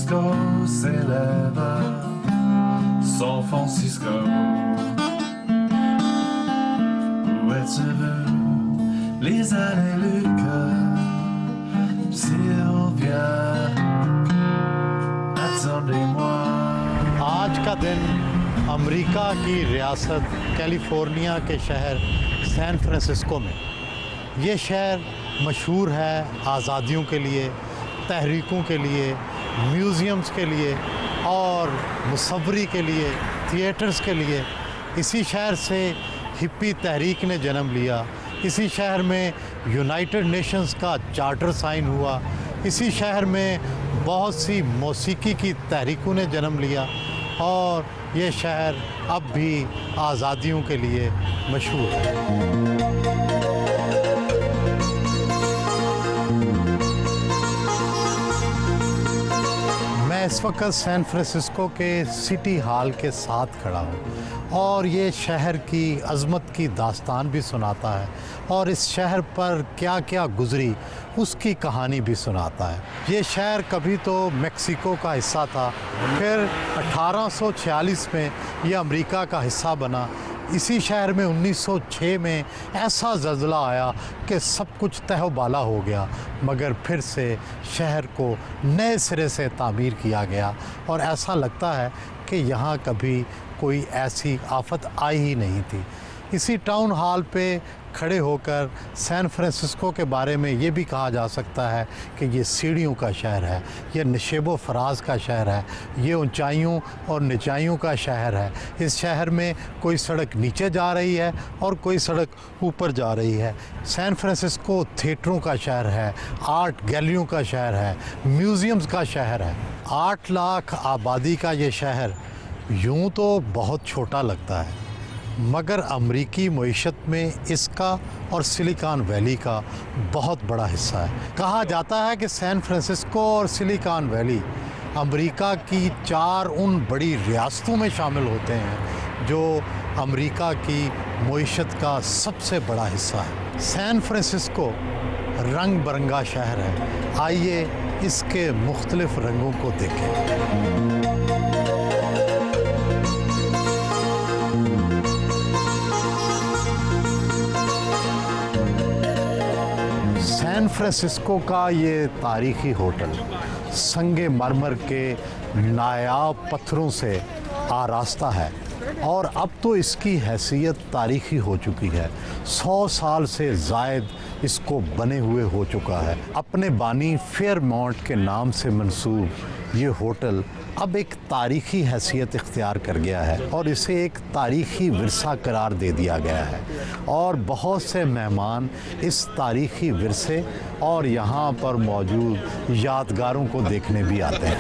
Francisco s'élève, San Francisco. Où es-tu vu les allées Lucas, Sylvia, attendez-moi. आज का दिन America की रियासत कैलिफोर्निया के शहर सैन फ्रांसिस्को में। ये शहर मशहूर है आज़ादियों के लिए, तहरीकों के लिए, म्यूज़ियम्स के लिए और मुसव्वरी के लिए, थिएटर्स के लिए। इसी शहर से हिप्पी तहरीक ने जन्म लिया। इसी शहर में यूनाइटेड नेशंस का चार्टर साइन हुआ। इसी शहर में बहुत सी मौसीकी की तहरीकों ने जन्म लिया और ये शहर अब भी आज़ादियों के लिए मशहूर है। मैं इस वक्त सैन फ्रांसिस्को के सिटी हॉल के साथ खड़ा हूँ और ये शहर की अज़मत की दास्तान भी सुनाता है और इस शहर पर क्या क्या गुज़री उसकी कहानी भी सुनाता है। ये शहर कभी तो मेक्सिको का हिस्सा था, फिर 1846 में ये अमेरिका का हिस्सा बना। इसी शहर में 1906 में ऐसा ज़ल्ज़ला आया कि सब कुछ तहबाला हो गया, मगर फिर से शहर को नए सिरे से तामीर किया गया और ऐसा लगता है कि यहाँ कभी कोई ऐसी आफत आई ही नहीं थी। इसी टाउन हॉल पे खड़े होकर सैन फ्रांसिस्को के बारे में ये भी कहा जा सकता है कि ये सीढ़ियों का शहर है, ये नशेबो फराज का शहर है, ये ऊंचाइयों और निचाइयों का शहर है। इस शहर में कोई सड़क नीचे जा रही है और कोई सड़क ऊपर जा रही है। सैन फ्रांसिस्को थिएटरों का शहर है, आर्ट गैलरियों का शहर है, म्यूज़ियम्स का शहर है। 8 लाख आबादी का ये शहर यूँ तो बहुत छोटा लगता है, मगर अमरीकी मईशत में इसका और सिलिकॉन वैली का बहुत बड़ा हिस्सा है। कहा जाता है कि सैन फ्रांसिस्को और सिलिकॉन वैली अमरीका की 4 उन बड़ी रियासतों में शामिल होते हैं जो अमरीका की मईशत का सबसे बड़ा हिस्सा है। सैन फ्रांसिस्को रंग बिरंगा शहर है। आइए इसके मुख्तलिफ रंगों को देखें। सैन फ्रांसिस्को का ये तारीख़ी होटल संगे मरमर के नायाब पत्थरों से आरास्ता है और अब तो इसकी हैसियत तारीख़ी हो चुकी है। 100 साल से ज़ायद इसको बने हुए हो चुका है। अपने बानी फेयरमाउंट के नाम से मंसूब ये होटल अब एक तारीख़ी हैसियत इख्तियार कर गया है और इसे एक तारीख़ी विरसा करार दे दिया गया है और बहुत से मेहमान इस तारीख़ी विरसे और यहाँ पर मौजूद यादगारों को देखने भी आते हैं।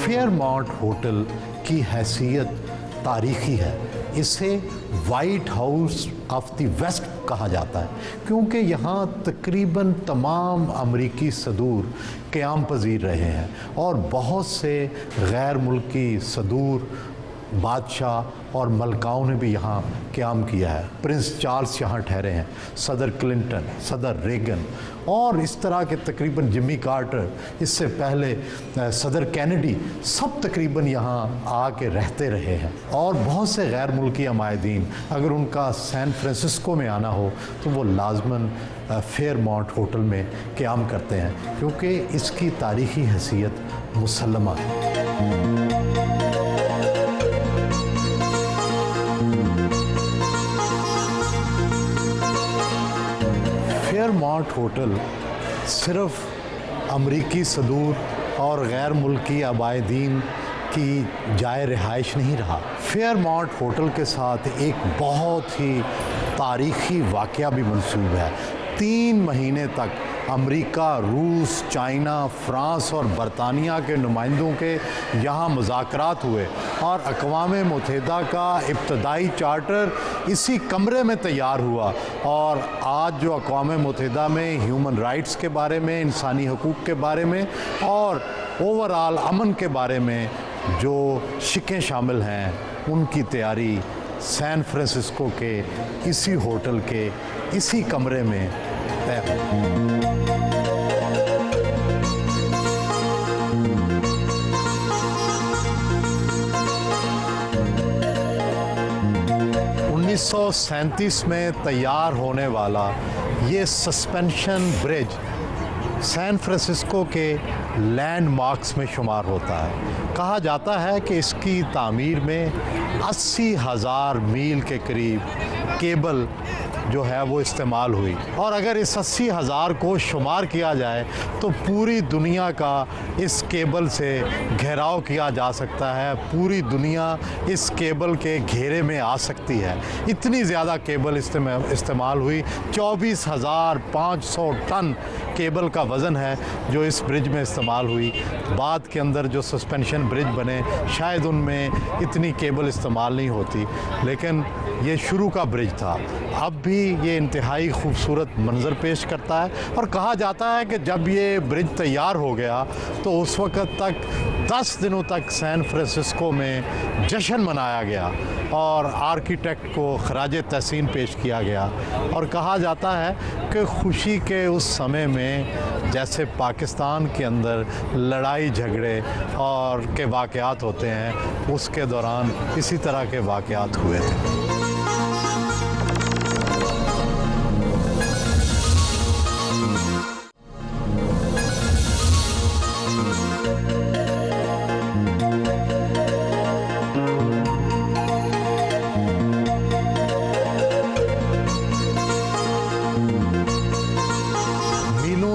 फेयरमाउंट होटल की हैसियत तारीख़ी है। इसे White House of the West कहा जाता है क्योंकि यहाँ तकरीबन तमाम अमरीकी सदूर क़याम पज़ीर रहे हैं और बहुत से गैर मुल्की सदूर बादशाह और मलकाओं ने भी यहाँ क़याम किया है। प्रिंस चार्ल्स यहाँ ठहरे हैं, सदर क्लिंटन, सदर रेगन और इस तरह के तकरीबन जिमी कार्टर, इससे पहले सदर कैनेडी, सब तकरीबन यहाँ आके रहते रहे हैं। और बहुत से गैर मुल्की अमायदीन अगर उनका सैन फ्रांसिस्को में आना हो तो वो लाजमन फेयरमाउंट होटल में क़याम करते हैं क्योंकि इसकी तारीख़ी हैसियत मुसल्लमा है। फेयरमाउंट होटल सिर्फ अमरीकी सदूर और गैर मुल्की आबादीन की जाए रिहाइश नहीं रहा। फेयरमाउंट होटल के साथ एक बहुत ही तारीख़ी वाक़या भी मंसूब है। 3 महीने तक अमेरिका, रूस, चाइना, फ़्रांस और बरतानिया के नुमाइंदों के यहाँ मुज़ाकरात हुए और अक़वाम मुत्तहिदा का इब्तदाई चार्टर इसी कमरे में तैयार हुआ और आज जो अक़वाम मुत्तहिदा में ह्यूमन राइट्स के बारे में, इंसानी हकूक़ के बारे में और ओवरऑल अमन के बारे में जो शिकें शामिल हैं उनकी तैयारी सैन फ्रांसिस्को के इसी होटल के इसी कमरे में तय हुई। 1937 में तैयार होने वाला ये सस्पेंशन ब्रिज सैन फ्रांसिस्को के लैंडमार्क्स में शुमार होता है। कहा जाता है कि इसकी तामीर में 80,000 मील के करीब केबल जो है वो इस्तेमाल हुई, और अगर इस 80,000 को शुमार किया जाए तो पूरी दुनिया का इस केबल से घेराव किया जा सकता है। पूरी दुनिया इस केबल के घेरे में आ सकती है। इतनी ज़्यादा केबल इस्तेमाल हुई। 24,500 टन केबल का वज़न है जो इस ब्रिज में इस्तेमाल हुई। बाद के अंदर जो सस्पेंशन ब्रिज बने शायद उनमें इतनी केबल इस्तेमाल नहीं होती, लेकिन ये शुरू का ब्रिज था। अब भी ये इंतहाई खूबसूरत मंजर पेश करता है, और कहा जाता है कि जब ये ब्रिज तैयार हो गया तो उस वक़्त तक 10 दिनों तक सैन फ्रांसिस्को में जश्न मनाया गया और आर्किटेक्ट को खराज तहसीन पेश किया गया। और कहा जाता है कि खुशी के उस समय में जैसे पाकिस्तान के अंदर लड़ाई झगड़े और के वाक़यात होते हैं, उसके दौरान इसी तरह के वाक़यात हुए थे।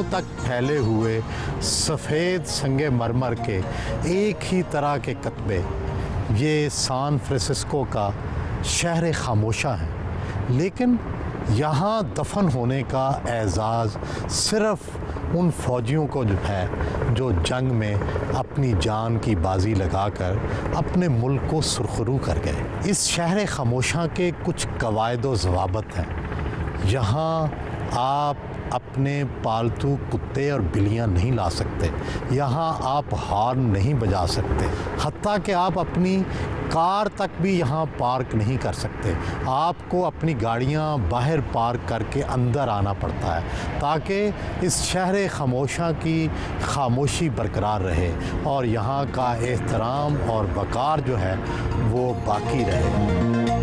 तक फैले हुए सफ़ेद संगे मरमर के एक ही तरह के कतबे ये सैन फ्रांसिस्को का शहर खामोशा है, लेकिन यहाँ दफन होने का एजाज़ सिर्फ़ उन फ़ौजियों को जो है जो जंग में अपनी जान की बाजी लगाकर अपने मुल्क को सुरखरू कर गए। इस शहर खामोशा के कुछ कवायद व ज़वाबित हैं। यहाँ आप अपने पालतू कुत्ते और बिल्लियाँ नहीं ला सकते, यहाँ आप हॉर्न नहीं बजा सकते, हत्ता कि आप अपनी कार तक भी यहाँ पार्क नहीं कर सकते। आपको अपनी गाड़ियाँ बाहर पार्क करके अंदर आना पड़ता है ताकि इस शहर खामोशा की खामोशी बरकरार रहे और यहाँ का एहतराम और वक़ार जो है वो बाकी रहे।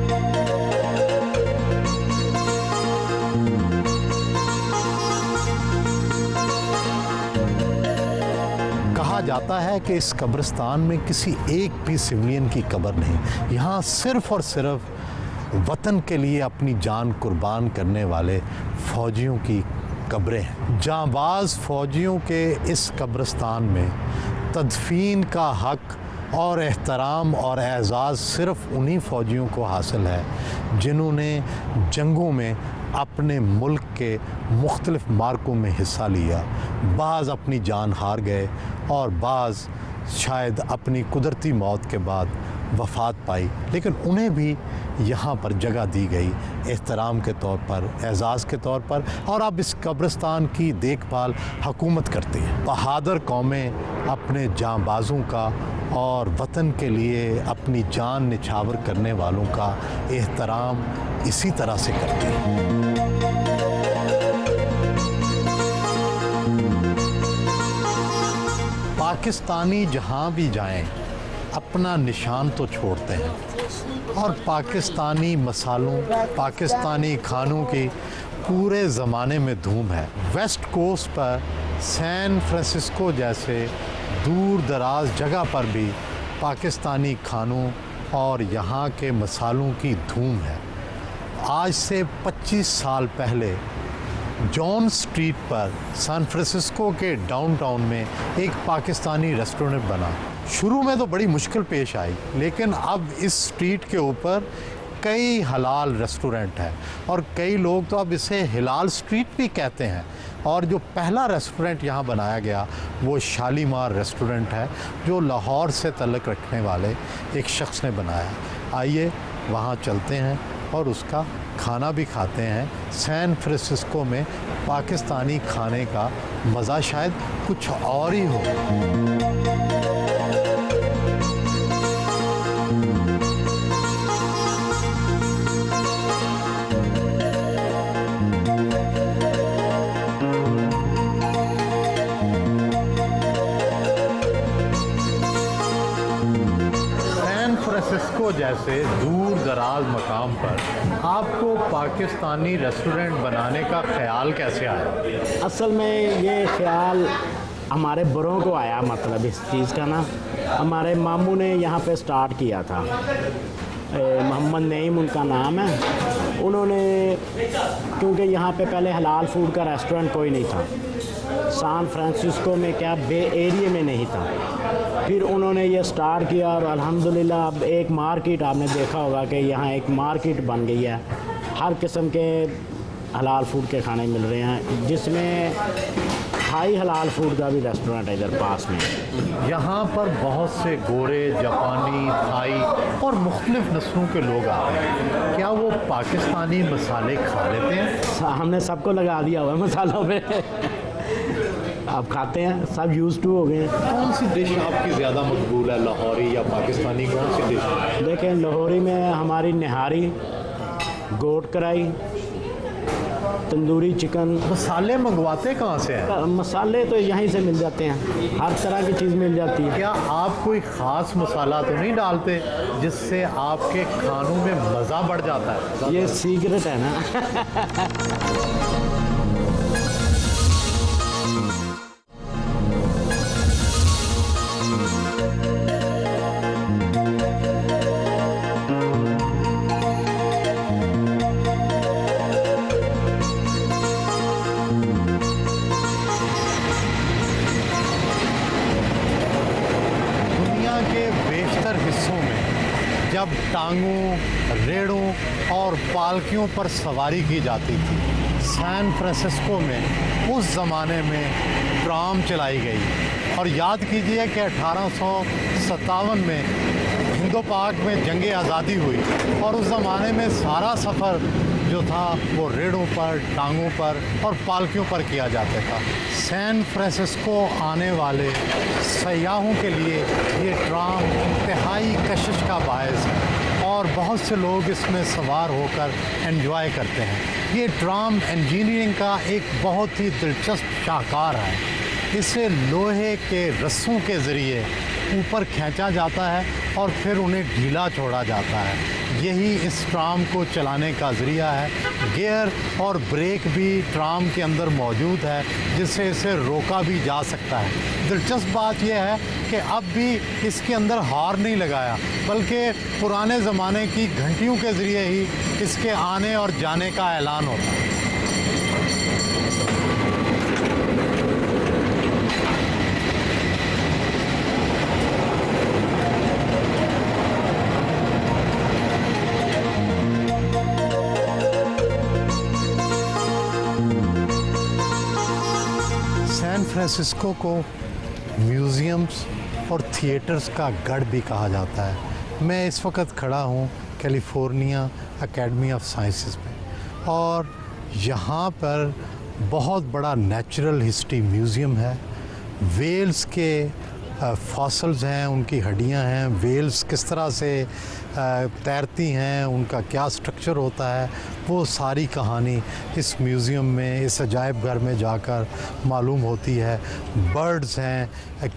कहा जाता है कि इस कब्रिस्तान में किसी एक भी सिविलियन की कब्र नहीं। यहाँ सिर्फ़ और सिर्फ वतन के लिए अपनी जान कुर्बान करने वाले फ़ौजियों की कब्रें हैं। जांबाज फ़ौजियों के इस कब्रिस्तान में तदफीन का हक़ और एहतराम और एज़ाज़ सिर्फ़ उन्हीं फ़ौजियों को हासिल है जिन्होंने जंगों में अपने मुल्क के मुख्तलिफ़ मार्कों में हिस्सा लिया। बाज़ अपनी जान हार गए और बाज़ शायद अपनी कुदरती मौत के बाद वफ़ात पाई, लेकिन उन्हें भी यहाँ पर जगह दी गई एहतराम के तौर पर, एज़ाज़ के तौर पर। और अब इस कब्रिस्तान की देखभाल हुकूमत करती है। बहादुर कौमें अपने जांबाज़ों का और वतन के लिए अपनी जान निछावर करने वालों का एहतराम इसी तरह से करती है। पाकिस्तानी जहाँ भी जाएं अपना निशान तो छोड़ते हैं, और पाकिस्तानी मसालों, पाकिस्तानी खानों की पूरे ज़माने में धूम है। वेस्ट कोस्ट पर सैन फ्रांसिस्को जैसे दूर दराज जगह पर भी पाकिस्तानी खानों और यहाँ के मसालों की धूम है। आज से 25 साल पहले जॉन स्ट्रीट पर सैन फ्रांसिस्को के डाउनटाउन में एक पाकिस्तानी रेस्टोरेंट बना। शुरू में तो बड़ी मुश्किल पेश आई, लेकिन अब इस स्ट्रीट के ऊपर कई हलाल रेस्टोरेंट हैं और कई लोग तो अब इसे हिलाल स्ट्रीट भी कहते हैं। और जो पहला रेस्टोरेंट यहाँ बनाया गया वो शालीमार रेस्टोरेंट है जो लाहौर से तल्लुक़ रखने वाले एक शख्स ने बनाया। आइए वहाँ चलते हैं और उसका खाना भी खाते हैं। सैन फ्रांसिस्को में पाकिस्तानी खाने का मज़ा शायद कुछ और ही हो। जैसे दूर दराज मकाम पर आपको पाकिस्तानी रेस्टोरेंट बनाने का ख्याल कैसे आया? असल में ये ख्याल हमारे बड़ों को आया, मतलब इस चीज़ का ना, हमारे मामू ने यहाँ पे स्टार्ट किया था। मोहम्मद नईम उनका नाम है। उन्होंने, क्योंकि यहाँ पे पहले हलाल फूड का रेस्टोरेंट कोई नहीं था, सैन फ्रांसिस्को में क्या बे एरिया में नहीं था, फिर उन्होंने ये स्टार्ट किया और अल्हम्दुलिल्लाह अब एक मार्केट, आपने देखा होगा कि यहाँ एक मार्केट बन गई है, हर किस्म के हलाल फूड के खाने मिल रहे हैं, जिसमें थाई हलाल फूड का भी रेस्टोरेंट है इधर पास में। यहाँ पर बहुत से गोरे, जापानी, थाई और मुख्तलिफ नस्लों के लोग आते हैं। क्या वो पाकिस्तानी मसाले खा लेते हैं? हमने सबको लगा दिया हुआ है मसालों पे आप खाते हैं, सब यूज़ टू हो गए हैं। कौन सी डिश आपकी ज़्यादा मकबूल है, लाहौरी या पाकिस्तानी, कौन सी डिश है? देखें, लाहौरी में हमारी निहारी, गोट कढ़ाई, तंदूरी चिकन। मसाले मंगवाते कहाँ से हैं? मसाले तो यहीं से मिल जाते हैं, हर तरह की चीज़ मिल जाती है। क्या आप कोई ख़ास मसाला तो नहीं डालते जिससे आपके खानों में मज़ा बढ़ जाता है? ये सीक्रेट है ना जब टांगों, रेड़ों और पालकियों पर सवारी की जाती थी, सैन फ्रांसिस्को में उस ज़माने में ट्राम चलाई गई। और याद कीजिए कि 1857 में हिंदो पाक में जंग आज़ादी हुई और उस ज़माने में सारा सफ़र जो था वो रेड़ों पर, टांगों पर और पालकियों पर किया जाता था। सैन फ्रांसिस्को आने वाले सयाहों के लिए ये ट्राम इंतहाई कशिश का बायस है और बहुत से लोग इसमें सवार होकर एंजॉय करते हैं। ये ट्राम इंजीनियरिंग का एक बहुत ही दिलचस्प शाहकार है। इसे लोहे के रस्सों के ज़रिए ऊपर खींचा जाता है और फिर उन्हें ढीला छोड़ा जाता है। यही इस ट्राम को चलाने का ज़रिया है। गियर और ब्रेक भी ट्राम के अंदर मौजूद है, जिससे इसे रोका भी जा सकता है। दिलचस्प बात यह है कि अब भी इसके अंदर हार नहीं लगाया, बल्कि पुराने ज़माने की घंटियों के ज़रिए ही इसके आने और जाने का ऐलान होता है। सैन फ्रांसिस्को को म्यूज़ियम्स और थिएटर्स का गढ़ भी कहा जाता है। मैं इस वक्त खड़ा हूँ कैलिफोर्निया एकेडमी ऑफ साइंसेस में और यहाँ पर बहुत बड़ा नेचुरल हिस्ट्री म्यूज़ियम है। वेल्स के फॉसल्स हैं, उनकी हड्डियाँ हैं, वेल्स किस तरह से तैरती हैं, उनका क्या स्ट्रक्चर होता है, वो सारी कहानी इस म्यूज़ियम में, इस अजायब घर में जाकर मालूम होती है। बर्ड्स हैं,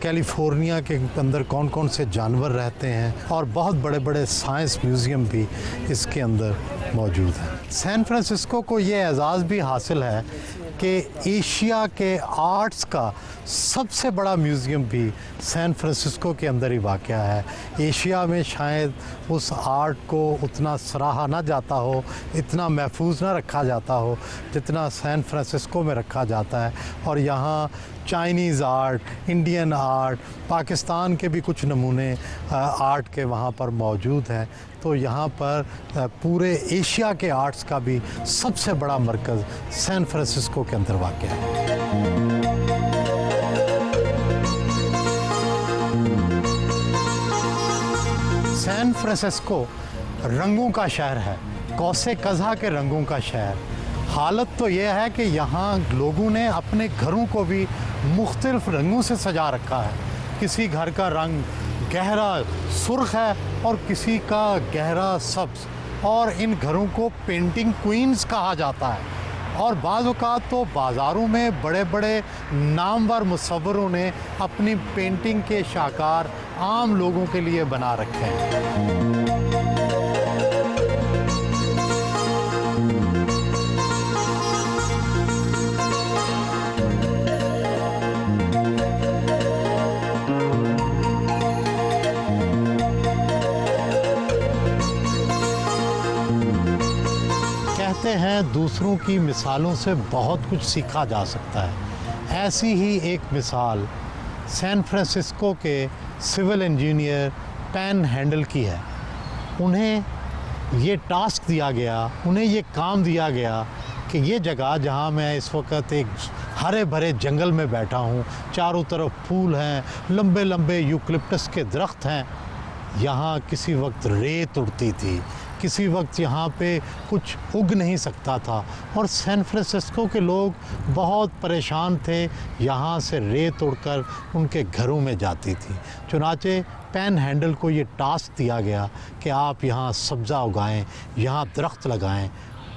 कैलिफोर्निया के अंदर कौन कौन से जानवर रहते हैं और बहुत बड़े बड़े साइंस म्यूज़ियम भी इसके अंदर मौजूद हैं। सैन फ्रांसिस्को को ये एजाज़ भी हासिल है कि एशिया के आर्ट्स का सबसे बड़ा म्यूज़ियम भी सैन फ्रांसिस्को के अंदर ही वाक़या है। एशिया में शायद उस आर्ट को उतना सराहा ना जाता हो, इतना महफूज ना रखा जाता हो जितना सैन फ्रांसिस्को में रखा जाता है। और यहाँ Chinese art, Indian art, Pakistan के भी कुछ नमूने आर्ट के वहाँ पर मौजूद हैं। तो यहाँ पर पूरे एशिया के आर्ट्स का भी सबसे बड़ा मरकज़ सैन फ्रांसिस्को के अंदर वाक़या है। सैन फ्रांसिस्को रंगों का शहर है, कौसे कज़ा के रंगों का शहर। हालत तो यह है कि यहाँ लोगों ने अपने घरों को भी मुख्तलिफ रंगों से सजा रखा है। किसी घर का रंग गहरा सुर्ख है और किसी का गहरा सब्ज़, और इन घरों को पेंटिंग क्वींस कहा जाता है। और बाज़ औक़ात तो बाज़ारों में बड़े बड़े नामवर मुसव्विरों ने अपनी पेंटिंग के शाहकार आम लोगों के लिए बना रखे हैं। कहते हैं दूसरों की मिसालों से बहुत कुछ सीखा जा सकता है। ऐसी ही एक मिसाल सैन फ्रांसिस्को के सिविल इंजीनियर पैन हैंडल की है। उन्हें ये टास्क दिया गया, उन्हें ये काम दिया गया कि ये जगह जहाँ मैं इस वक्त एक हरे भरे जंगल में बैठा हूँ, चारों तरफ फूल हैं, लंबे लंबे यूकलिप्टस के दरख्त हैं, यहाँ किसी वक्त रेत उड़ती थी, किसी वक्त यहाँ पे कुछ उग नहीं सकता था और सैन फ्रांसिस्को के लोग बहुत परेशान थे, यहाँ से रेत उड़कर उनके घरों में जाती थी। चुनाचे पैन हैंडल को ये टास्क दिया गया कि आप यहाँ सब्ज़ा उगाएं, यहाँ दरख्त लगाएं।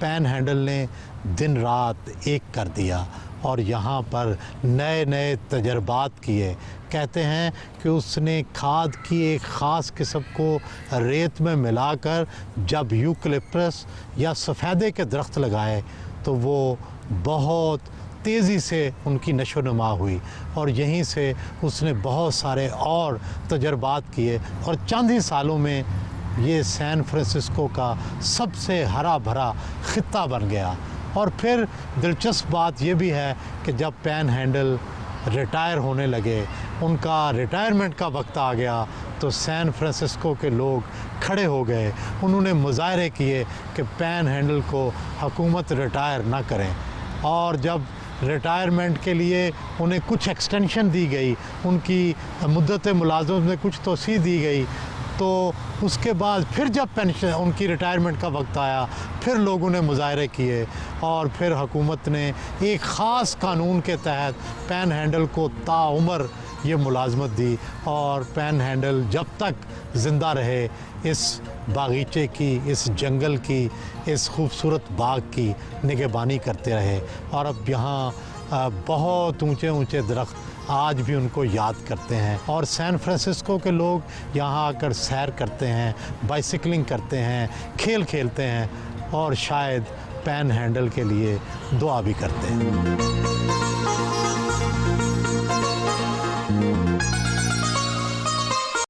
पैन हैंडल ने दिन रात एक कर दिया और यहाँ पर नए नए तजर्बात किए। कहते हैं कि उसने खाद की एक ख़ास किस्म को रेत में मिलाकर जब यूकलिप्टस या सफ़ेदे के दरख्त लगाए तो वो बहुत तेज़ी से उनकी नशोनुमा हुई और यहीं से उसने बहुत सारे और तजर्बात किए और चंद ही सालों में ये सैन फ्रांसिस्को का सबसे हरा भरा ख़ित्ता बन गया। और फिर दिलचस्प बात ये भी है कि जब पैन हैंडल रिटायर होने लगे, उनका रिटायरमेंट का वक्त आ गया, तो सैन फ्रांसिस्को के लोग खड़े हो गए। उन्होंने मुजाहरे किए कि पैन हैंडल को हुकूमत रिटायर ना करें और जब रिटायरमेंट के लिए उन्हें कुछ एक्सटेंशन दी गई, उनकी मुद्दत मुलाज़मत में कुछ तोसी दी गई, तो उसके बाद फिर जब पेंशन उनकी रिटायरमेंट का वक्त आया, फिर लोगों ने मुजाहरे किए और फिर हुकूमत ने एक ख़ास कानून के तहत पैन हैंडल को ताउम्र ये मुलाजमत दी और पैन हैंडल जब तक ज़िंदा रहे इस बागीचे की, इस जंगल की, इस खूबसूरत बाग की निगहबानी करते रहे। और अब यहाँ बहुत ऊंचे ऊंचे दरख्त आज भी उनको याद करते हैं और सैन फ्रांसिस्को के लोग यहाँ आकर सैर करते हैं, बाइसिकलिंग करते हैं, खेल खेलते हैं और शायद पैन हैंडल के लिए दुआ भी करते हैं।